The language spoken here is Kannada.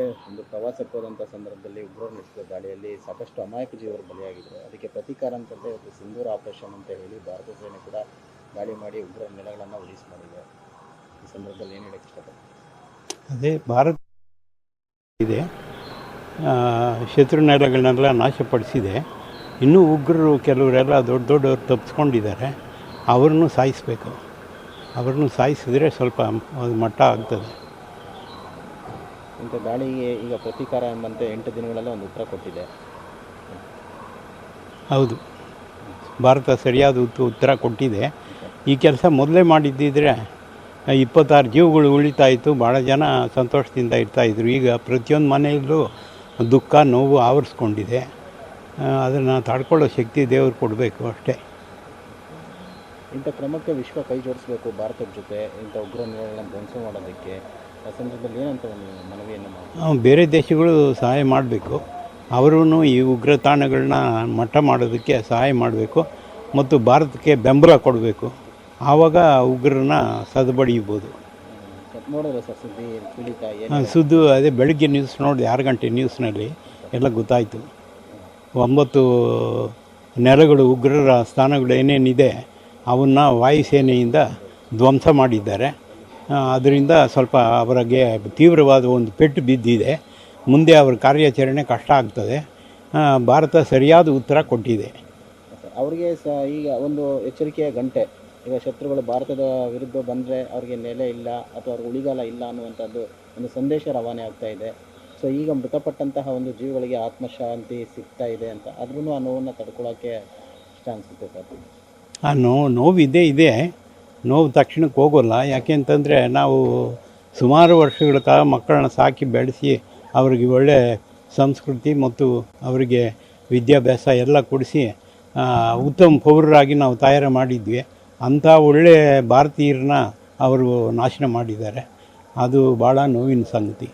ಒಂದು ಪ್ರವಾಸಕ್ಕೆ ಹೋದಂಥ ಸಂದರ್ಭದಲ್ಲಿ ಉಗ್ರರು ನಡೆಸಿದ ದಾಳಿಯಲ್ಲಿ ಸಾಕಷ್ಟು ಅಮಾಯಕ ಜೀವರು ಬಲಿಯಾಗಿದ್ದರು. ಅದಕ್ಕೆ ಪ್ರತೀಕಾರ ಅಂತಂದರೆ ಇವತ್ತು ಸಿಂಧೂರ ಆಪರೇಷನ್ ಅಂತ ಹೇಳಿ ಭಾರತ ಸೇನೆ ಕೂಡ ದಾಳಿ ಮಾಡಿ ಉಗ್ರರ ನೆಲೆಗಳನ್ನು ಉಳಿಸಿ ಮಾಡಿದೆ. ಈ ಸಂದರ್ಭದಲ್ಲಿ ಏನು ಹೇಳಕ್ಕೆ ಇಷ್ಟಪಡ್ತೀನಿ? ಅದೇ ಭಾರತ ಇದೆ, ಶತ್ರು ನೆಲೆಗಳನ್ನೆಲ್ಲ ನಾಶಪಡಿಸಿದೆ. ಇನ್ನೂ ಉಗ್ರರು ಕೆಲವರೆಲ್ಲ ದೊಡ್ಡವ್ರು ತಪ್ಪಿಸ್ಕೊಂಡಿದ್ದಾರೆ. ಅವ್ರನ್ನೂ ಸಾಯಿಸಬೇಕು. ಅವ್ರನ್ನೂ ಸಾಯಿಸಿದ್ರೆ ಸ್ವಲ್ಪ ಮಟ್ಟ ಆಗ್ತದೆ. ಇಂಥ ದಾಳಿಗೆ ಈಗ ಪ್ರತೀಕಾರ ಎಂಬಂತೆ 8 ದಿನಗಳಲ್ಲೇ ಒಂದು ಉತ್ತರ ಕೊಟ್ಟಿದೆ. ಹೌದು, ಭಾರತ ಸರಿಯಾದ ಉತ್ತರ ಕೊಟ್ಟಿದೆ. ಈ ಕೆಲಸ ಮೊದಲೇ ಮಾಡಿದ್ದಿದ್ರೆ 26 ಜೀವಗಳು ಉಳಿತಾಯಿತು, ಭಾಳ ಜನ ಸಂತೋಷದಿಂದ ಇರ್ತಾಯಿದ್ರು. ಈಗ ಪ್ರತಿಯೊಂದು ಮನೆಯಲ್ಲೂ ದುಃಖ ನೋವು ಆವರಿಸ್ಕೊಂಡಿದೆ. ಅದನ್ನು ತಡ್ಕೊಳ್ಳೋ ಶಕ್ತಿ ದೇವರು ಕೊಡಬೇಕು ಅಷ್ಟೇ. ಇಂಥ ಕ್ರಮಕ್ಕೆ ವಿಶ್ವ ಕೈ ಜೋಡಿಸಬೇಕು ಭಾರತದ ಜೊತೆ ಇಂಥ ಉಗ್ರ ನೆಲೆಗಳನ್ನು ಧ್ವಂಸ ಮಾಡೋದಕ್ಕೆ. ಆ ಸಂದರ್ಭದಲ್ಲಿ ಏನಂತ ಒಂದು ಮನವಿಯನ್ನು ಮಾಡಿ ಬೇರೆ ದೇಶಗಳು ಸಹಾಯ ಮಾಡಬೇಕು. ಅವರೂ ಈ ಉಗ್ರ ತಾಣಗಳನ್ನ ಮಟ್ಟ ಮಾಡೋದಕ್ಕೆ ಸಹಾಯ ಮಾಡಬೇಕು ಮತ್ತು ಭಾರತಕ್ಕೆ ಬೆಂಬಲ ಕೊಡಬೇಕು. ಆವಾಗ ಉಗ್ರರನ್ನ ಸದಬಡಿಬೋದು. ನೋಡಿದ್ರೆ ಸರ್ ಸುದ್ದಿ ಅದೇ ಬೆಳಗ್ಗೆ ನ್ಯೂಸ್ ನೋಡಿ 6 ಗಂಟೆ ನ್ಯೂಸ್ನಲ್ಲಿ ಎಲ್ಲ ಗೊತ್ತಾಯಿತು. 9 ನೆಲೆಗಳು ಉಗ್ರರ ಸ್ಥಾನಗಳು ಏನೇನಿದೆ ಅವನ್ನು ವಾಯುಸೇನೆಯಿಂದ ಧ್ವಂಸ ಮಾಡಿದ್ದಾರೆ. ಅದರಿಂದ ಸ್ವಲ್ಪ ಅವರಿಗೆ ತೀವ್ರವಾದ ಒಂದು ಪೆಟ್ಟು ಬಿದ್ದಿದೆ. ಮುಂದೆ ಅವರ ಕಾರ್ಯಾಚರಣೆ ಕಷ್ಟ ಆಗ್ತದೆ. ಭಾರತ ಸರಿಯಾದ ಉತ್ತರ ಕೊಟ್ಟಿದೆ. ಅವರಿಗೆ ಈಗ ಒಂದು ಎಚ್ಚರಿಕೆಯ ಗಂಟೆ. ಈಗ ಶತ್ರುಗಳು ಭಾರತದ ವಿರುದ್ಧ ಬಂದರೆ ಅವ್ರಿಗೆ ನೆಲೆ ಇಲ್ಲ ಅಥವಾ ಅವ್ರಿಗೆ ಉಳಿಗಾಲ ಇಲ್ಲ ಅನ್ನುವಂಥದ್ದು ಒಂದು ಸಂದೇಶ ರವಾನೆ ಆಗ್ತಾ ಇದೆ. ಸೊ ಈಗ ಮೃತಪಟ್ಟಂತಹ ಒಂದು ಜೀವಗಳಿಗೆ ಆತ್ಮಶಾಂತಿ ಸಿಗ್ತಾ ಇದೆ ಅಂತ ಆದ್ರೂ ಆ ನೋವನ್ನು ತಡ್ಕೊಳ್ಳೋಕ್ಕೆ ಇಷ್ಟ ಅನಿಸುತ್ತೆ ಸರ್. ಆ ನೋವಿದೆ ಇದೆ. ನೋವು ತಕ್ಷಣಕ್ಕೆ ಹೋಗೋಲ್ಲ. ಯಾಕೆ ಅಂತಂದರೆ ನಾವು ಸುಮಾರು ವರ್ಷಗಳ ಕಾಲ ಮಕ್ಕಳನ್ನ ಸಾಕಿ ಬೆಳೆಸಿ ಅವರಿಗೆ ಒಳ್ಳೆಯ ಸಂಸ್ಕೃತಿ ಮತ್ತು ಅವರಿಗೆ ವಿದ್ಯಾಭ್ಯಾಸ ಎಲ್ಲ ಕೊಡಿಸಿ ಉತ್ತಮ ಪೌರರಾಗಿ ನಾವು ತಯಾರು ಮಾಡಿದ್ವಿ. ಅಂಥ ಒಳ್ಳೆಯ ಭಾರತೀಯರನ್ನ ಅವರು ನಾಶನ ಮಾಡಿದ್ದಾರೆ. ಅದು ಭಾಳ ನೋವಿನ ಸಂಗತಿ.